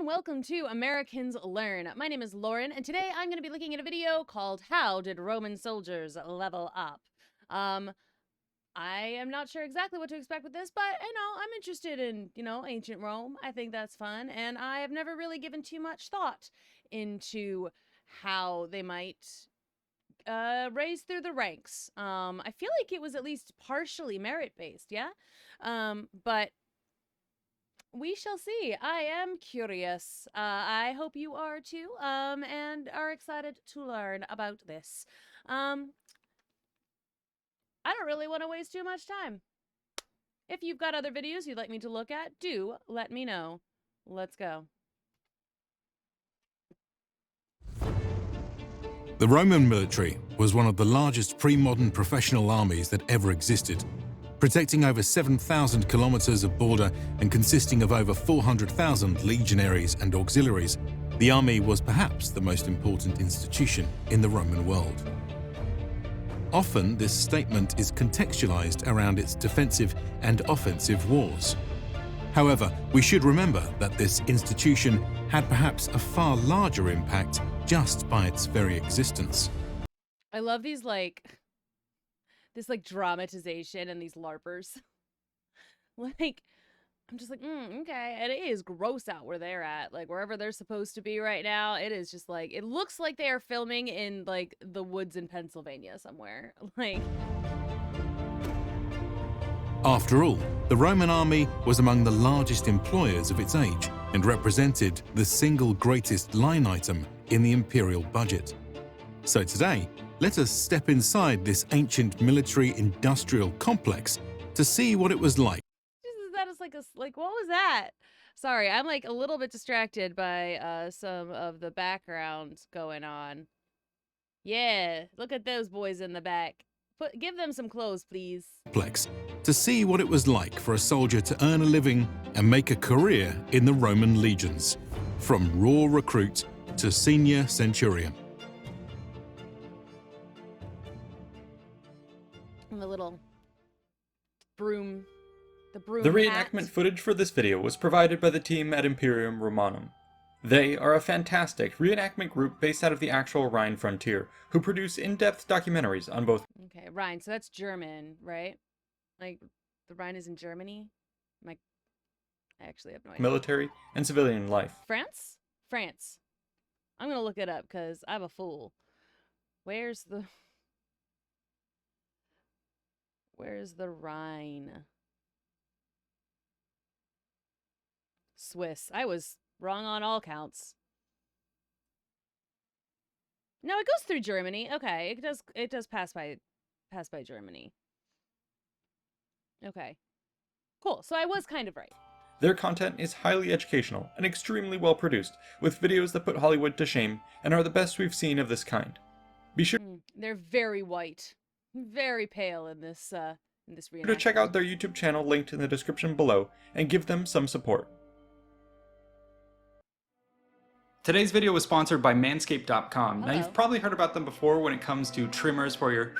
and welcome to Americans Learn. My name is Lauren, and today I'm going to be looking at a video called How Did Roman Soldiers Level Up? I am not sure exactly what to expect with this, but, I'm interested in, ancient Rome. I think that's fun, and I have never really given too much thought into how they might raise through the ranks. I feel like it was at least partially merit-based, yeah? But we shall see. I am curious. I hope you are too, and are excited to learn about this. I don't really want to waste too much time. If you've got other videos you'd like me to look at, do let me know. Let's go. The Roman military was one of the largest pre-modern professional armies that ever existed, protecting over 7,000 kilometers of border and consisting of over 400,000 legionaries and auxiliaries. The army was perhaps the most important institution in the Roman world. Often, this statement is contextualized around its defensive and offensive wars. However, we should remember that this institution had perhaps a far larger impact just by its very existence. I love these, this dramatization and these LARPers. I'm just okay. And it is gross out where they're at. Wherever they're supposed to be right now, it is just it looks like they are filming in the woods in Pennsylvania somewhere. After all, the Roman army was among the largest employers of its age and represented the single greatest line item in the imperial budget. So today, let us step inside this ancient military-industrial complex to see what it was like. That is what was that? Sorry, I'm a little bit distracted by some of the background going on. Yeah, look at those boys in the back. Give them some clothes, please. To see what it was like for a soldier to earn a living and make a career in the Roman legions, from raw recruit to senior centurion. And the little broom. The reenactment footage for this video was provided by the team at Imperium Romanum. They are a fantastic reenactment group based out of the actual Rhine frontier, who produce in-depth documentaries on both... Okay, Rhine, so that's German, right? The Rhine is in Germany? I actually have no idea. ...military and civilian life. France? France. I'm gonna look it up, because I'm a fool. Where's the Rhine? Swiss. I was wrong on all counts. No, it goes through Germany. Okay, it does pass by Germany. Okay. Cool. So I was kind of right. Their content is highly educational and extremely well produced, with videos that put Hollywood to shame and are the best we've seen of this kind. Be sure they're very white, very pale in this reenactment. to check out their YouTube channel linked in the description below and give them some support. Today's video was sponsored by Manscaped.com. Now, you've probably heard about them before when it comes to trimmers for your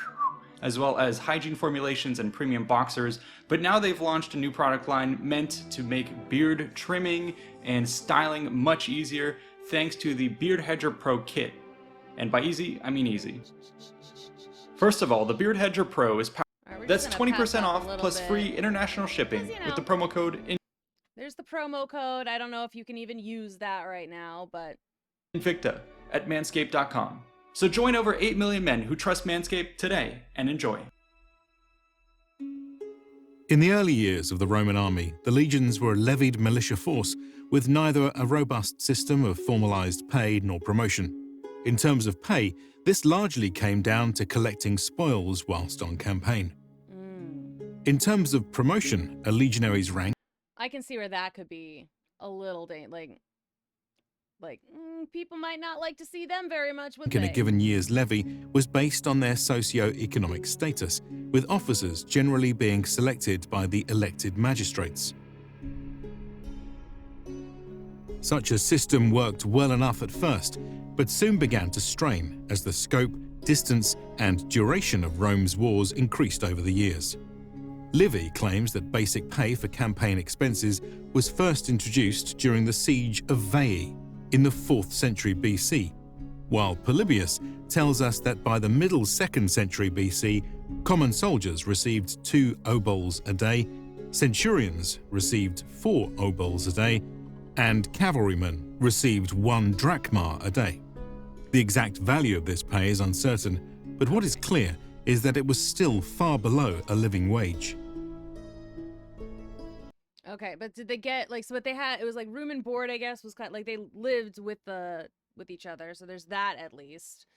as well as hygiene formulations and premium boxers, but now they've launched a new product line meant to make beard trimming and styling much easier thanks to the Beard Hedger Pro Kit. And by easy, I mean easy. First of all, the Beard Hedger Pro is that's 20% off plus free international shipping with the promo code There's the promo code. I don't know if you can even use that right now, but... Invicta at Manscaped.com. So join over 8 million men who trust Manscaped today and enjoy. In the early years of the Roman army, the legions were a levied militia force with neither a robust system of formalized pay nor promotion. In terms of pay, this largely came down to collecting spoils whilst on campaign. In terms of promotion, a legionary's rank I can see where that could be a little people might not like to see them very much, would in they? a given year's levy was based on their socio-economic status, with officers generally being selected by the elected magistrates. Such a system worked well enough at first, but soon began to strain as the scope, distance, and duration of Rome's wars increased over the years. Livy claims that basic pay for campaign expenses was first introduced during the siege of Veii in the 4th century BC, while Polybius tells us that by the middle 2nd century BC, common soldiers received 2 obols a day, centurions received 4 obols a day, and cavalrymen received 1 drachma a day. The exact value of this pay is uncertain, but what is clear is that it was still far below a living wage. Okay, but did they get like, so what they had, it was like room and board, I guess, was kind of like they lived with each other, so there's that at least.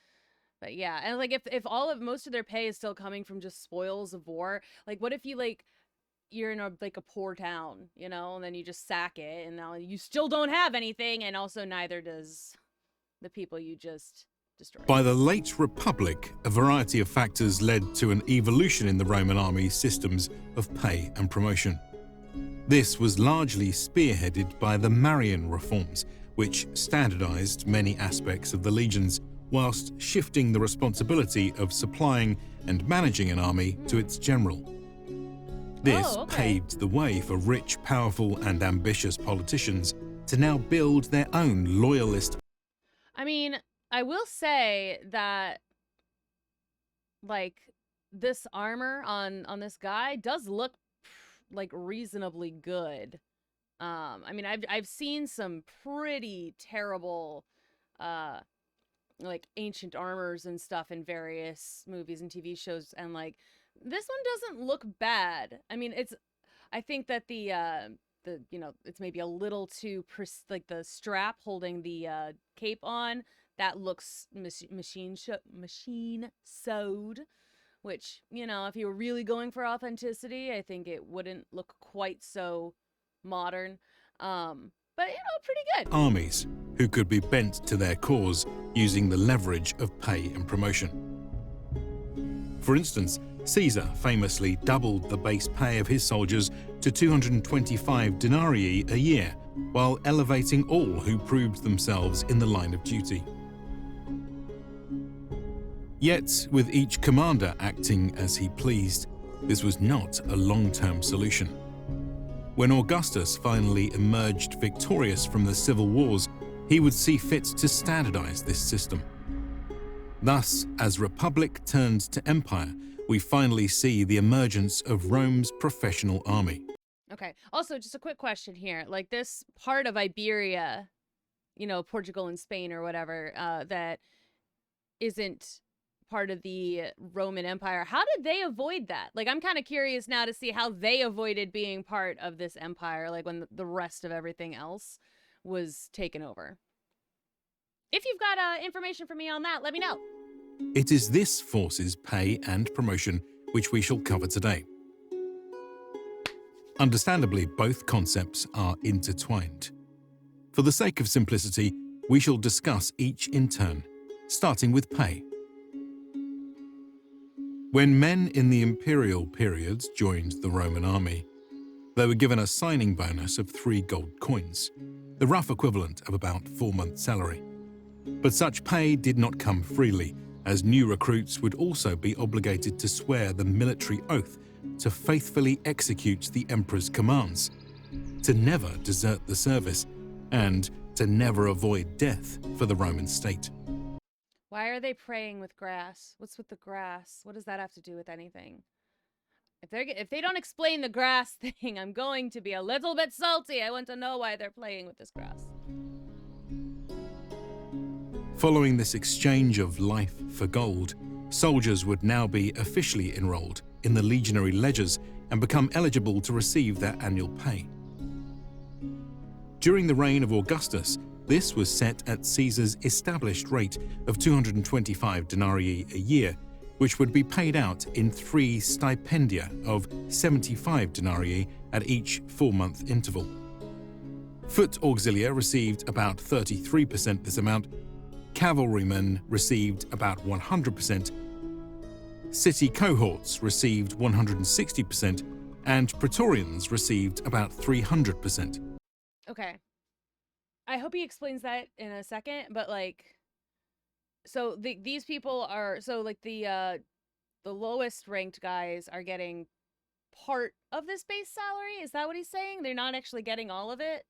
But yeah, and like if most of their pay is still coming from just spoils of war, like what if you're in a poor town, you know, and then you just sack it, and now you still don't have anything, and also neither does the people you just destroyed. By the late Republic, a variety of factors led to an evolution in the Roman army's systems of pay and promotion. This was largely spearheaded by the Marian reforms, which standardized many aspects of the legions, whilst shifting the responsibility of supplying and managing an army to its general. This paved the way for rich, powerful, and ambitious politicians to now build their own loyalist. I mean, I will say that, like, this armor on this guy does look like reasonably good. I mean, I've seen some pretty terrible like ancient armors and stuff in various movies and TV shows, and like this one doesn't look bad. I mean, I think that the you know, it's maybe a little too like the strap holding the cape on, that looks machine sewed, which, you know, if you were really going for authenticity, I think it wouldn't look quite so modern. But, you know, pretty good. Armies who could be bent to their cause using the leverage of pay and promotion. For instance, Caesar famously doubled the base pay of his soldiers to 225 denarii a year, while elevating all who proved themselves in the line of duty. Yet, with each commander acting as he pleased, this was not a long-term solution. When Augustus finally emerged victorious from the civil wars, he would see fit to standardize this system. Thus, as Republic turned to Empire, we finally see the emergence of Rome's professional army. Okay. Also, just a quick question here. Like, this part of Iberia, you know, Portugal and Spain or whatever, that isn't part of the Roman Empire, how did they avoid that? Like, I'm kind of curious now to see how they avoided being part of this empire, like when the rest of everything else was taken over. If you've got information for me on that, let me know. It is this force's pay and promotion which we shall cover today. Understandably, both concepts are intertwined. For the sake of simplicity, we shall discuss each in turn, starting with pay. When men in the imperial periods joined the Roman army, they were given a signing bonus of 3 gold coins, the rough equivalent of about 4 months' salary. But such pay did not come freely, as new recruits would also be obligated to swear the military oath to faithfully execute the emperor's commands, to never desert the service, and to never avoid death for the Roman state. Why are they praying with grass? What's with the grass? What does that have to do with anything? If they don't explain the grass thing, I'm going to be a little bit salty. I want to know why they're playing with this grass. Following this exchange of life for gold, soldiers would now be officially enrolled in the legionary ledgers and become eligible to receive their annual pay. During the reign of Augustus, this was set at Caesar's established rate of 225 denarii a year, which would be paid out in 3 stipendia of 75 denarii at each 4-month interval. Foot auxilia received about 33% this amount, cavalrymen received about 100%, city cohorts received 160%, and praetorians received about 300%. Okay. I hope he explains that in a second, but like, so these people are, so like the lowest ranked guys are getting part of this base salary. Is that what he's saying? They're not actually getting all of it.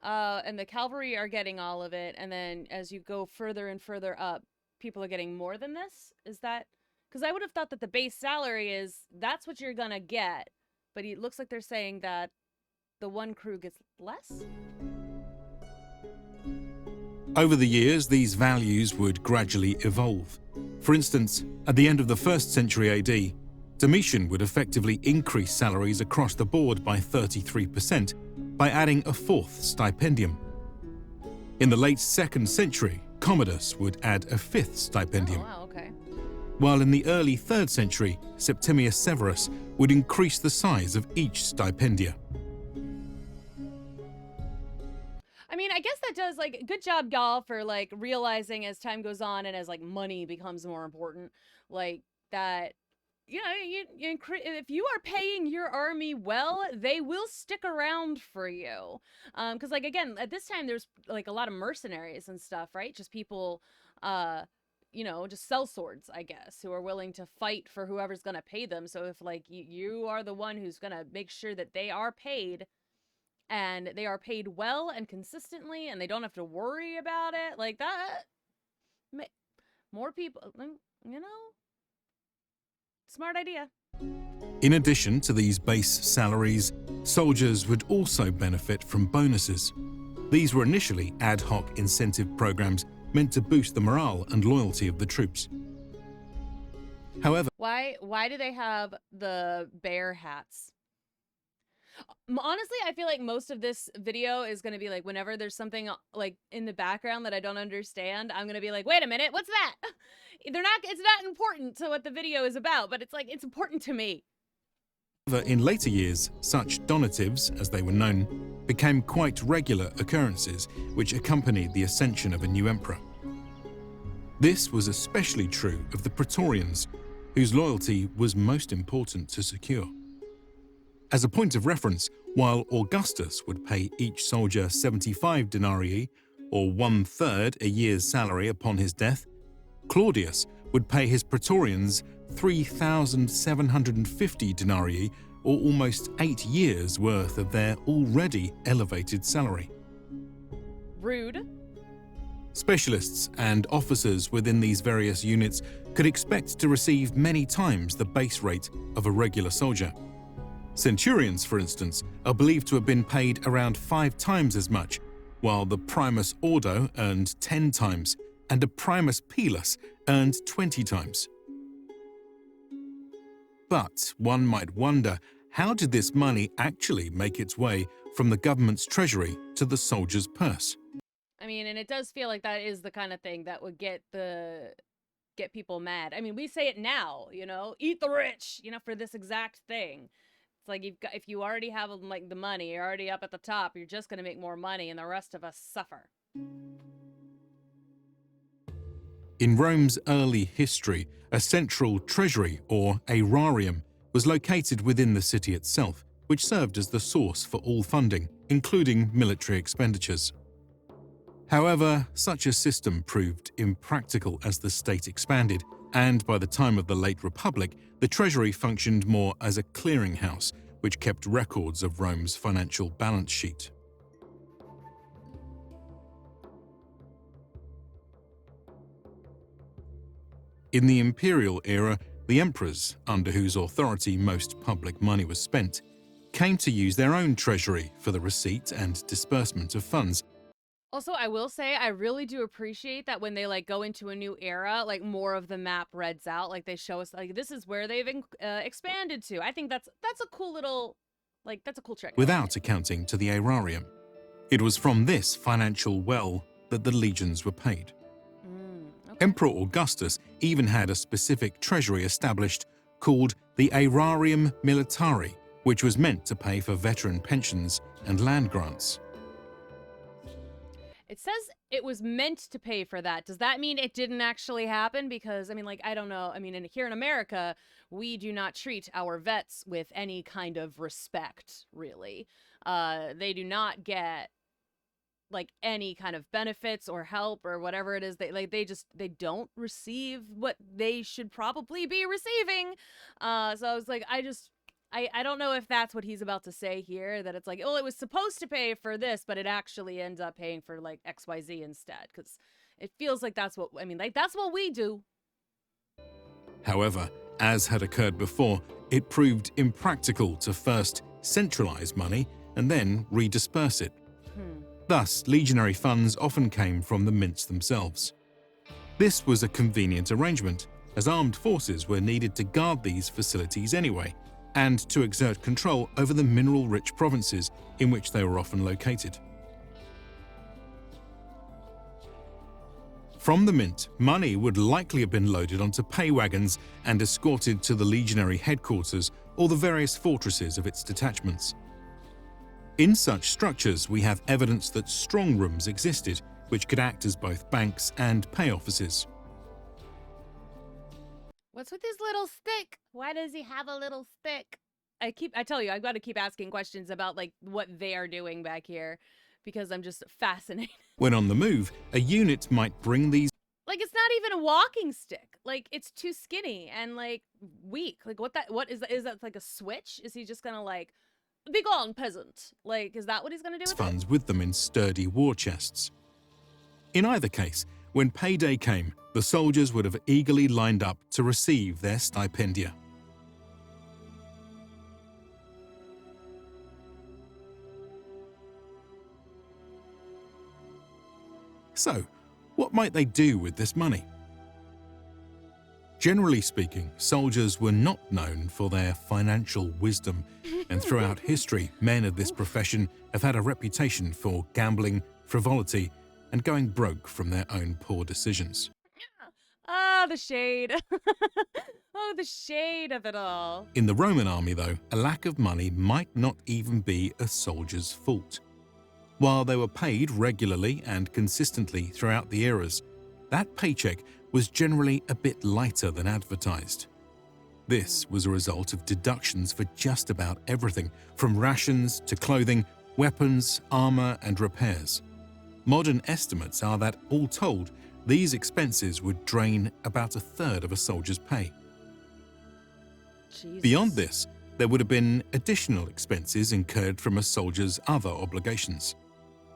And the cavalry are getting all of it. And then as you go further and further up, people are getting more than this. Is that? Because I would have thought that the base salary that's what you're gonna get. But it looks like they're saying that the one crew gets less. Over the years, these values would gradually evolve. For instance, at the end of the 1st century AD, Domitian would effectively increase salaries across the board by 33% by adding a 4th stipendium. In the late 2nd century, Commodus would add a 5th stipendium. Oh, wow, okay. While in the early 3rd century, Septimius Severus would increase the size of each stipendia. I mean, I guess that does, like, good job, y'all, for, like, realizing as time goes on and as, like, money becomes more important, like, that, you know, if you are paying your army well, they will stick around for you. Because, like, again, at this time, there's, like, a lot of mercenaries and stuff, right? Just people, you know, just sellswords, I guess, who are willing to fight for whoever's gonna pay them. So if, like, you are the one who's gonna make sure that they are paid, and they are paid well and consistently, and they don't have to worry about it, like that, more people, you know, smart idea. In addition to these base salaries, soldiers would also benefit from bonuses. These were initially ad hoc incentive programs meant to boost the morale and loyalty of the troops. However, Why do they have the bear hats? Honestly, I feel like most of this video is going to be like, whenever there's something like in the background that I don't understand, I'm going to be like, wait a minute, what's that? It's not important to what the video is about, but it's like, it's important to me. in later years, such donatives, as they were known, became quite regular occurrences which accompanied the ascension of a new emperor. This was especially true of the Praetorians, whose loyalty was most important to secure. As a point of reference, while Augustus would pay each soldier 75 denarii, or 1/3 a year's salary upon his death, Claudius would pay his Praetorians 3,750 denarii, or almost 8 years' worth of their already elevated salary. Rude. Specialists and officers within these various units could expect to receive many times the base rate of a regular soldier. Centurions, for instance, are believed to have been paid around 5 times as much, while the Primus Ordo earned 10 times and a Primus Pilus earned 20 times. But one might wonder, how did this money actually make its way from the government's treasury to the soldier's purse? I mean, and it does feel like that is the kind of thing that would get people mad. I mean, we say it now, you know, eat the rich, you know, for this exact thing. It's like if you already have like the money, you're already up at the top, you're just going to make more money and the rest of us suffer. In Rome's early history, a central treasury, or aerarium, was located within the city itself, which served as the source for all funding, including military expenditures. However, such a system proved impractical as the state expanded, and by the time of the late Republic, the treasury functioned more as a clearinghouse, which kept records of Rome's financial balance sheet. In the imperial era, the emperors, under whose authority most public money was spent, came to use their own treasury for the receipt and disbursement of funds. Also, I will say, I really do appreciate that when they like go into a new era, like more of the map reds out, like they show us like this is where they've expanded to. I think that's a cool little, like that's a cool trick. Without accounting to the aerarium. It was from this financial well that the legions were paid. Okay. Emperor Augustus even had a specific treasury established called the Aerarium Militari, which was meant to pay for veteran pensions and land grants. It says it was meant to pay for that. Does that mean it didn't actually happen? Because, I mean, like, I don't know. I mean, here in America, we do not treat our vets with any kind of respect, really. They do not get, like, any kind of benefits or help or whatever it is. They don't receive what they should probably be receiving. So I was like, I I don't know if that's what he's about to say here, that it's like, oh, it was supposed to pay for this, but it actually ends up paying for like XYZ instead, because it feels like that's what, I mean, like that's what we do. However, as had occurred before, it proved impractical to first centralize money and then redisperse it. Thus, legionary funds often came from the mints themselves. This was a convenient arrangement, as armed forces were needed to guard these facilities anyway, and to exert control over the mineral-rich provinces in which they were often located. From the mint, money would likely have been loaded onto pay wagons and escorted to the legionary headquarters or the various fortresses of its detachments. In such structures, we have evidence that strong rooms existed, which could act as both banks and pay offices. What's with his little stick? Why does he have a little stick? I tell you, I've got to keep asking questions about like what they are doing back here, because I'm just fascinated. When on the move, a unit might bring these Like, it's not even a walking stick. Like, it's too skinny and like weak. Like, what is that like a switch? Is he just gonna like, be gone, peasant? Like, is that what he's gonna do with funds it? with them in sturdy war chests. In either case, when payday came, the soldiers would have eagerly lined up to receive their stipendia. So, what might they do with this money? Generally speaking, soldiers were not known for their financial wisdom, and throughout history, men of this profession have had a reputation for gambling, frivolity, and going broke from their own poor decisions. Ah, the shade. Oh, the shade of it all. In the Roman army, though, a lack of money might not even be a soldier's fault. While they were paid regularly and consistently throughout the eras, that paycheck was generally a bit lighter than advertised. This was a result of deductions for just about everything, from rations to clothing, weapons, armor, and repairs. Modern estimates are that, all told, these expenses would drain about a third of a soldier's pay. Jesus. Beyond this, there would have been additional expenses incurred from a soldier's other obligations.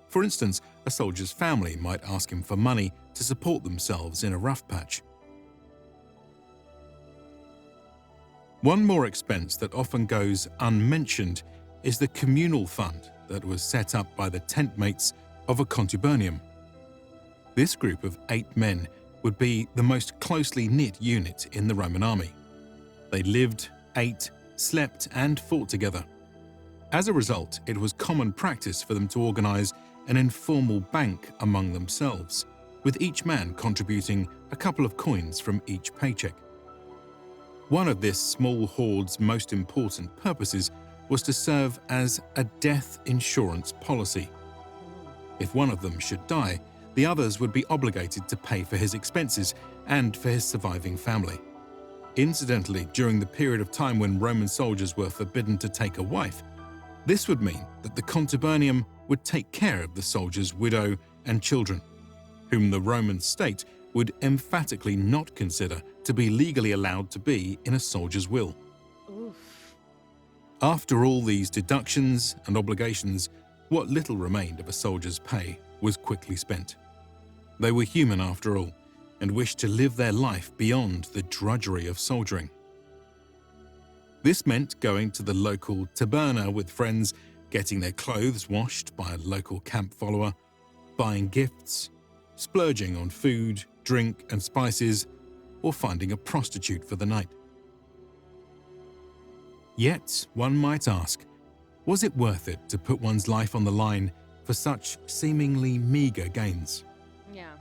For instance, a soldier's family might ask him for money to support themselves in a rough patch. One more expense that often goes unmentioned is the communal fund that was set up by the tent mates of a contubernum. This group of 8 men would be the most closely knit unit in the Roman army. They lived, ate, slept, and fought together. As a result, it was common practice for them to organize an informal bank among themselves, with each man contributing a couple of coins from each paycheck. One of this small hoard's most important purposes was to serve as a death insurance policy. If one of them should die, the others would be obligated to pay for his expenses and for his surviving family. Incidentally, during the period of time when Roman soldiers were forbidden to take a wife, this would mean that the contubernum would take care of the soldier's widow and children, whom the Roman state would emphatically not consider to be legally allowed to be in a soldier's will. Oof. After all these deductions and obligations, what little remained of a soldier's pay was quickly spent. They were human after all, and wished to live their life beyond the drudgery of soldiering. This meant going to the local taberna with friends, getting their clothes washed by a local camp follower, buying gifts, splurging on food, drink, and spices, or finding a prostitute for the night. Yet, one might ask, was it worth it to put one's life on the line for such seemingly meager gains? Yeah.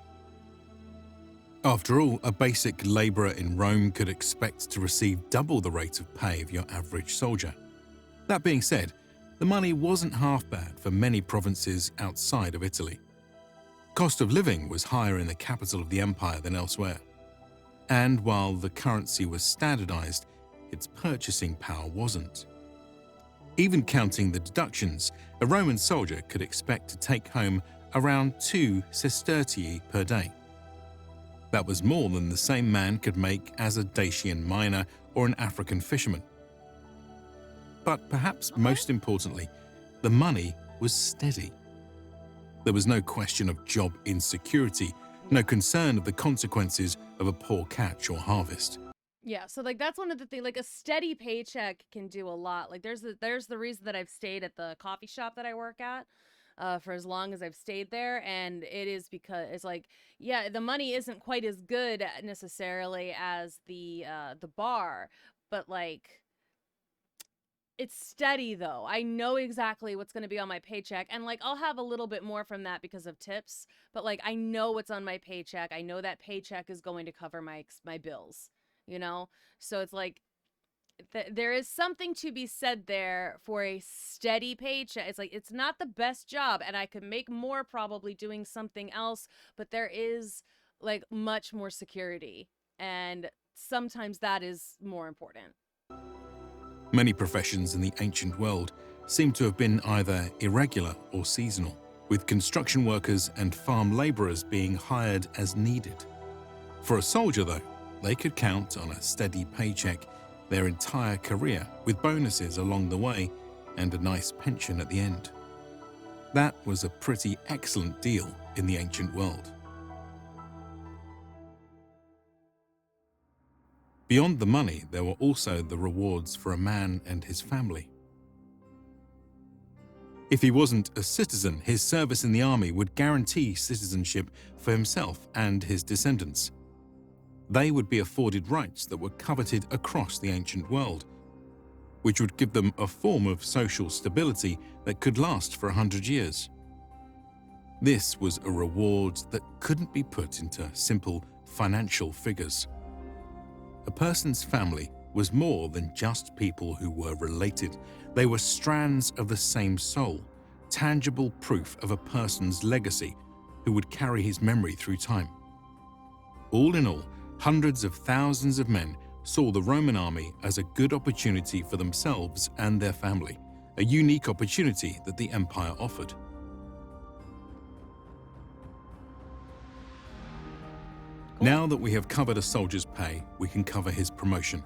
After all, a basic laborer in Rome could expect to receive double the rate of pay of your average soldier. That being said, the money wasn't half bad for many provinces outside of Italy. Cost of living was higher in the capital of the empire than elsewhere. And while the currency was standardized, its purchasing power wasn't. Even counting the deductions, a Roman soldier could expect to take home around 2 sestertii per day. That was more than the same man could make as a Dacian miner or an African fisherman. But perhaps most importantly, the money was steady. There was no question of job insecurity, no concern of the consequences of a poor catch or harvest. Yeah, so like that's one of the things. Like a steady paycheck can do a lot. Like there's the reason that I've stayed at the coffee shop that I work at for as long as I've stayed there, and it is because it's like, yeah, the money isn't quite as good necessarily as the bar, but like it's steady though. I know exactly what's going to be on my paycheck, and like I'll have a little bit more from that because of tips, but like I know what's on my paycheck. I know that paycheck is going to cover my bills, you know? So it's like there is something to be said there for a steady paycheck. It's like it's not the best job and I could make more probably doing something else, but there is like much more security, and sometimes that is more important. Many professions in the ancient world seem to have been either irregular or seasonal, with construction workers and farm laborers being hired as needed. For a soldier, though, they could count on a steady paycheck their entire career, with bonuses along the way and a nice pension at the end. That was a pretty excellent deal in the ancient world. Beyond the money, there were also the rewards for a man and his family. If he wasn't a citizen, his service in the army would guarantee citizenship for himself and his descendants. They would be afforded rights that were coveted across the ancient world, which would give them a form of social stability that could last for 100 years. This was a reward that couldn't be put into simple financial figures. A person's family was more than just people who were related. They were strands of the same soul, tangible proof of a person's legacy who would carry his memory through time. All in all, hundreds of thousands of men saw the Roman army as a good opportunity for themselves and their family, a unique opportunity that the empire offered. Now that we have covered a soldier's pay, we can cover his promotion.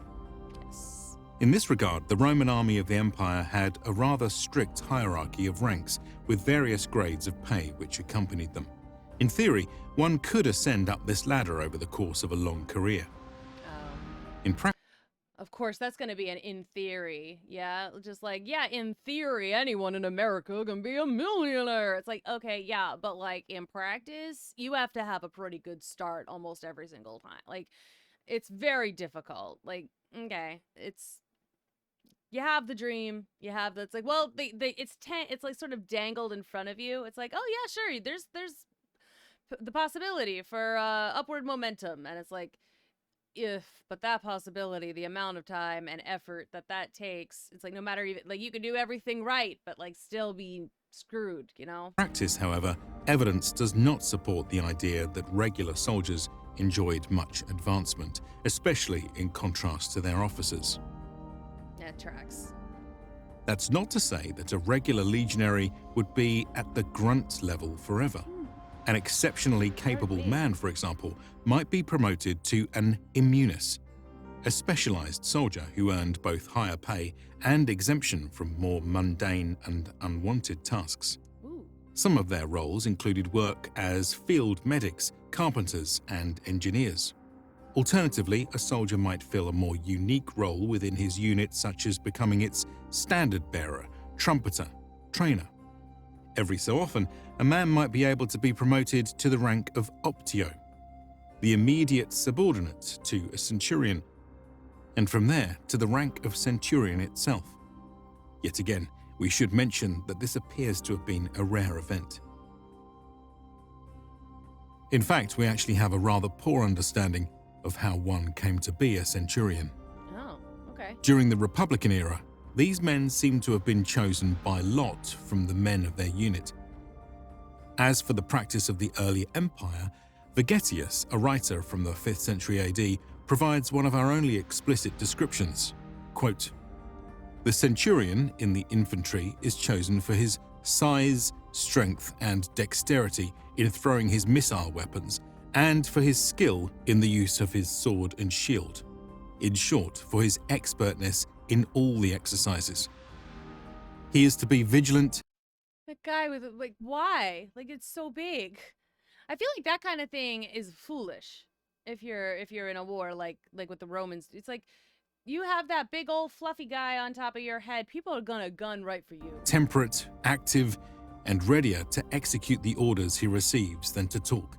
Yes. In this regard, the Roman army of the empire had a rather strict hierarchy of ranks, with various grades of pay which accompanied them. In theory, one could ascend up this ladder over the course of a long career. In practice, Of course, that's going to be an in theory. Yeah. Just like, yeah, in theory, anyone in America can be a millionaire. It's like, okay, yeah. But like in practice, you have to have a pretty good start almost every single time. Like it's very difficult. Like, okay, you have the dream. You have it's like, well, it's like sort of dangled in front of you. It's like, oh yeah, sure. There's the possibility for upward momentum. And it's like, but that possibility, the amount of time and effort that takes, it's like no matter even like you can do everything right, but like still be screwed, you know? practice, however, evidence does not support the idea that regular soldiers enjoyed much advancement, especially in contrast to their officers. That tracks. That's not to say that a regular legionary would be at the grunt level forever. An exceptionally capable man, for example, might be promoted to an immunis, a specialized soldier who earned both higher pay and exemption from more mundane and unwanted tasks. Ooh. Some of their roles included work as field medics, carpenters, and engineers. Alternatively, a soldier might fill a more unique role within his unit, such as becoming its standard bearer, trumpeter, trainer. Every so often, a man might be able to be promoted to the rank of optio, the immediate subordinate to a centurion, and from there to the rank of centurion itself. Yet again, we should mention that this appears to have been a rare event. In fact, we actually have a rather poor understanding of how one came to be a centurion. Oh, okay. During the Republican era, these men seem to have been chosen by lot from the men of their unit. As for the practice of the early empire, Vegetius, a writer from the 5th century AD, provides one of our only explicit descriptions. Quote, "The centurion in the infantry is chosen for his size, strength, and dexterity in throwing his missile weapons, and for his skill in the use of his sword and shield. In short, for his expertness in all the exercises, He is to be vigilant. The guy with, like, why? Like, it's so big. I feel like that kind of thing is foolish. If you're in a war like with the Romans, it's like you have that big old fluffy guy on top of your head. People are gonna gun right for you. Temperate, active, and readier to execute the orders he receives than to talk.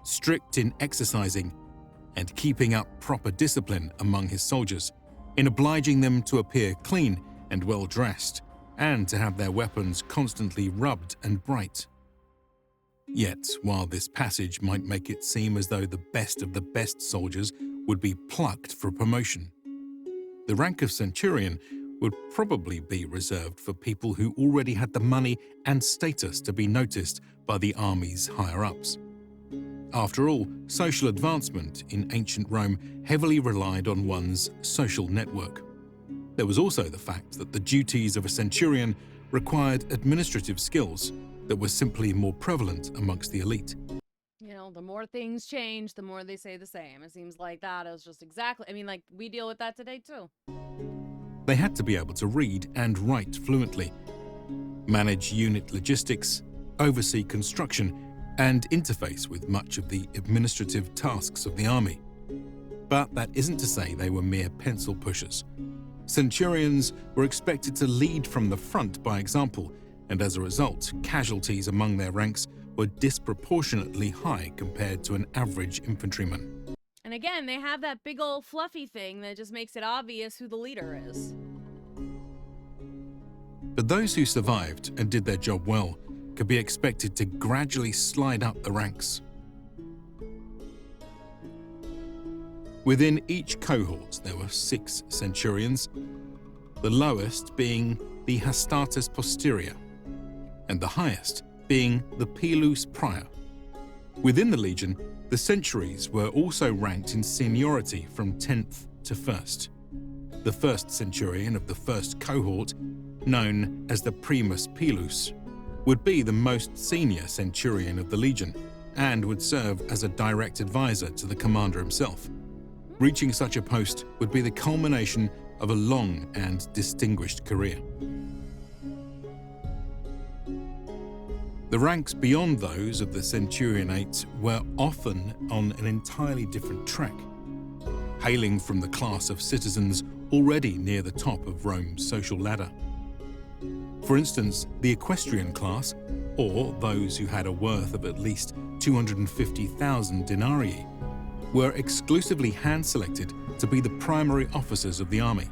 Strict in exercising and keeping up proper discipline among his soldiers, in obliging them to appear clean and well-dressed, and to have their weapons constantly rubbed and bright. Yet, while this passage might make it seem as though the best of the best soldiers would be plucked for promotion, the rank of centurion would probably be reserved for people who already had the money and status to be noticed by the army's higher-ups. After all, social advancement in ancient Rome heavily relied on one's social network. There was also the fact that the duties of a centurion required administrative skills that were simply more prevalent amongst the elite. You know, the more things change, the more they say the same. It seems like that is just exactly, I mean, like, we deal with that today too. They had to be able to read and write fluently, manage unit logistics, oversee construction, and interface with much of the administrative tasks of the army. But that isn't to say they were mere pencil pushers. Centurions were expected to lead from the front by example, and as a result, casualties among their ranks were disproportionately high compared to an average infantryman. And again, they have that big old fluffy thing that just makes it obvious who the leader is. But those who survived and did their job well could be expected to gradually slide up the ranks. Within each cohort, there were 6 centurions, the lowest being the hastatus posterior, and the highest being the pilus prior. Within the legion, the centuries were also ranked in seniority from 10th to 1st. The first centurion of the first cohort, known as the primus pilus, would be the most senior centurion of the legion and would serve as a direct advisor to the commander himself. Reaching such a post would be the culmination of a long and distinguished career. The ranks beyond those of the centurionate were often on an entirely different track, hailing from the class of citizens already near the top of Rome's social ladder. For instance, the equestrian class, or those who had a worth of at least 250,000 denarii, were exclusively hand-selected to be the primary officers of the army.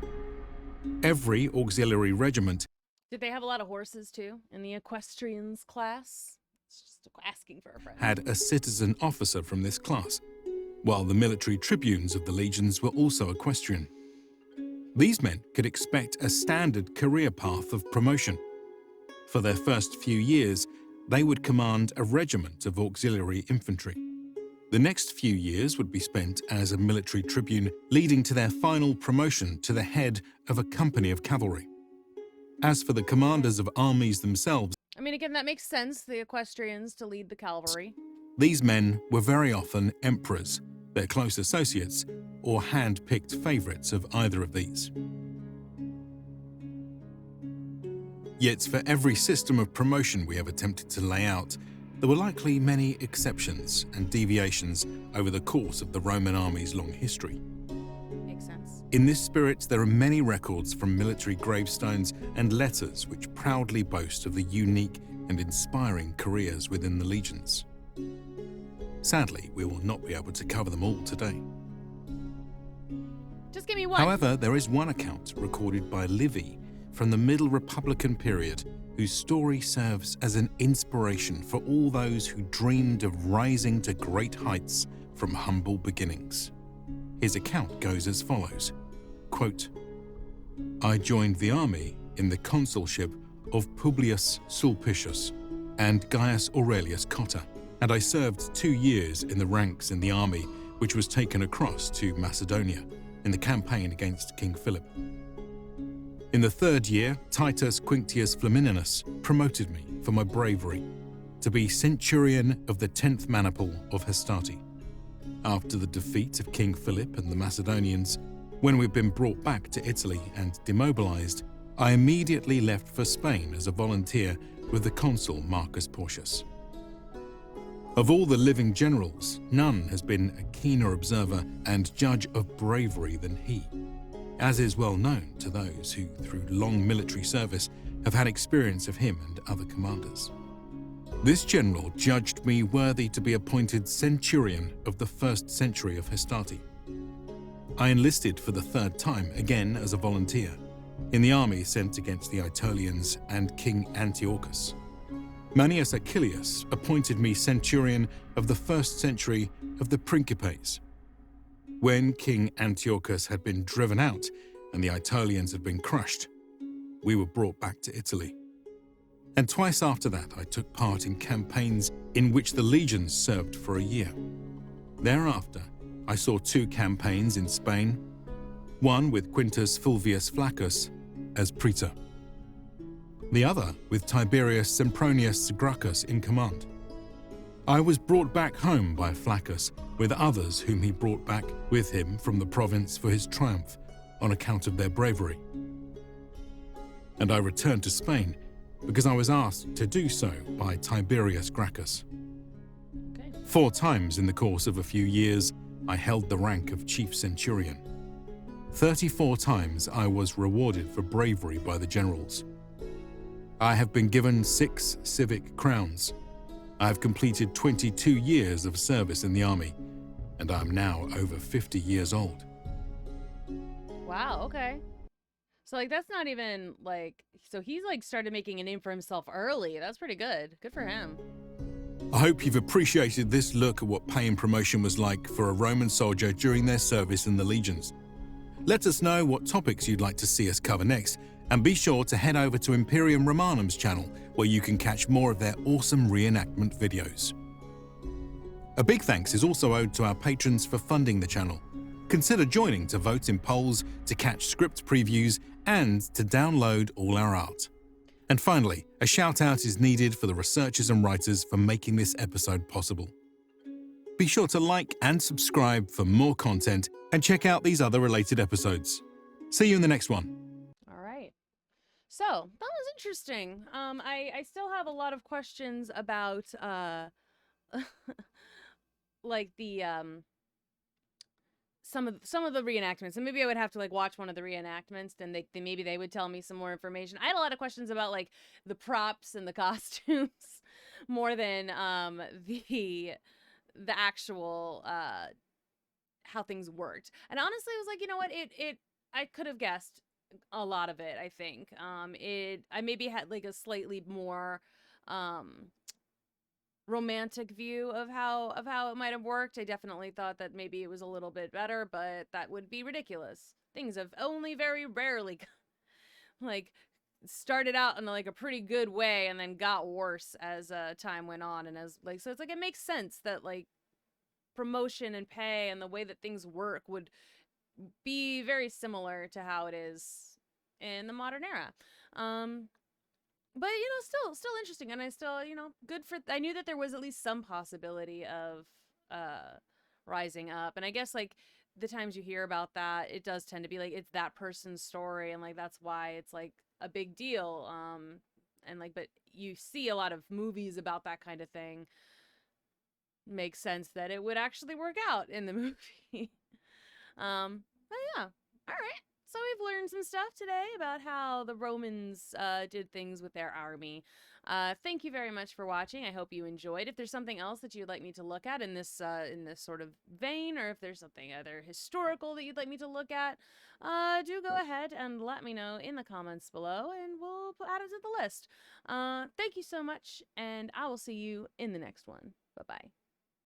Every auxiliary regiment Did they have a lot of horses too in the equestrians class? It's just asking for a friend. had a citizen officer from this class, while the military tribunes of the legions were also equestrian. These men could expect a standard career path of promotion. For their first few years, they would command a regiment of auxiliary infantry. The next few years would be spent as a military tribune, leading to their final promotion to the head of a company of cavalry. As for the commanders of armies themselves, I mean, again, that makes sense, the equestrians to lead the cavalry. these men were very often emperors, their close associates, or hand-picked favorites of either of these. Yet for every system of promotion we have attempted to lay out, there were likely many exceptions and deviations over the course of the Roman army's long history. Makes sense. In this spirit, there are many records from military gravestones and letters which proudly boast of the unique and inspiring careers within the legions. Sadly, we will not be able to cover them all today. Just give me one. However, there is one account recorded by Livy from the Middle Republican period whose story serves as an inspiration for all those who dreamed of rising to great heights from humble beginnings. His account goes as follows, quote, "I joined the army in the consulship of Publius Sulpicius and Gaius Aurelius Cotta, and I served 2 years in the ranks in the army which was taken across to Macedonia in the campaign against King Philip. In the 3rd year, Titus Quinctius Flamininus promoted me for my bravery to be centurion of the 10th maniple of Hastati. After the defeat of King Philip and the Macedonians, when we'd been brought back to Italy and demobilized, I immediately left for Spain as a volunteer with the consul Marcus Porcius. Of all the living generals, none has been a keener observer and judge of bravery than he, as is well known to those who, through long military service, have had experience of him and other commanders. This general judged me worthy to be appointed centurion of the 1st century of Hastati. I enlisted for the 3rd time, again as a volunteer, in the army sent against the Aetolians and King Antiochus. Manius Achillius appointed me centurion of the 1st century of the Principes. When King Antiochus had been driven out and the Aetolians had been crushed, we were brought back to Italy. And twice after that I took part in campaigns in which the legions served for a year. Thereafter, I saw 2 campaigns in Spain, one with Quintus Fulvius Flaccus as praetor, the other with Tiberius Sempronius Gracchus in command. I was brought back home by Flaccus with others whom he brought back with him from the province for his triumph on account of their bravery. And I returned to Spain because I was asked to do so by Tiberius Gracchus. Okay. 4 times in the course of a few years, I held the rank of chief centurion. 34 times I was rewarded for bravery by the generals. I have been given 6 civic crowns. I have completed 22 years of service in the army, and I am now over 50 years old. Wow, okay. So, like, that's not even, like, so he's, like, started making a name for himself early. That's pretty good. Good for him. I hope you've appreciated this look at what pay and promotion was like for a Roman soldier during their service in the legions. Let us know what topics you'd like to see us cover next, and be sure to head over to Imperium Romanum's channel, where you can catch more of their awesome reenactment videos. A big thanks is also owed to our patrons for funding the channel. Consider joining to vote in polls, to catch script previews, and to download all our art. And finally, a shout out is needed for the researchers and writers for making this episode possible. Be sure to like and subscribe for more content, and check out these other related episodes. See you in the next one. All right. So, that was interesting. I still have a lot of questions about, like, the, some of the reenactments, and maybe I would have to, like, watch one of the reenactments, and maybe they would tell me some more information. I had a lot of questions about, like, the props and the costumes more than the actual how things worked. And honestly, I was like, you know what, I could have guessed a lot of it. I think I maybe had, like, a slightly more romantic view of how it might have worked. I definitely thought that maybe it was a little bit better, but that would be ridiculous. Things have only very rarely like started out in, like, a pretty good way and then got worse as time went on, and as, like, so it's like it makes sense that, like, promotion and pay and the way that things work would be very similar to how it is in the modern era. But, you know, still interesting, and I still, you know, I knew that there was at least some possibility of rising up, and I guess, like, the times you hear about that, it does tend to be like it's that person's story, and, like, that's why it's, like, a big deal. And, like, but you see a lot of movies about that kind of thing. Makes sense that it would actually work out in the movie. But yeah, all right. So we've learned some stuff today about how the Romans did things with their army. Thank you very much for watching. I hope you enjoyed. If there's something else that you'd like me to look at in this sort of vein, or if there's something other historical that you'd like me to look at, do go ahead and let me know in the comments below, and we'll add it to the list. Thank you so much, and I will see you in the next one. Bye-bye.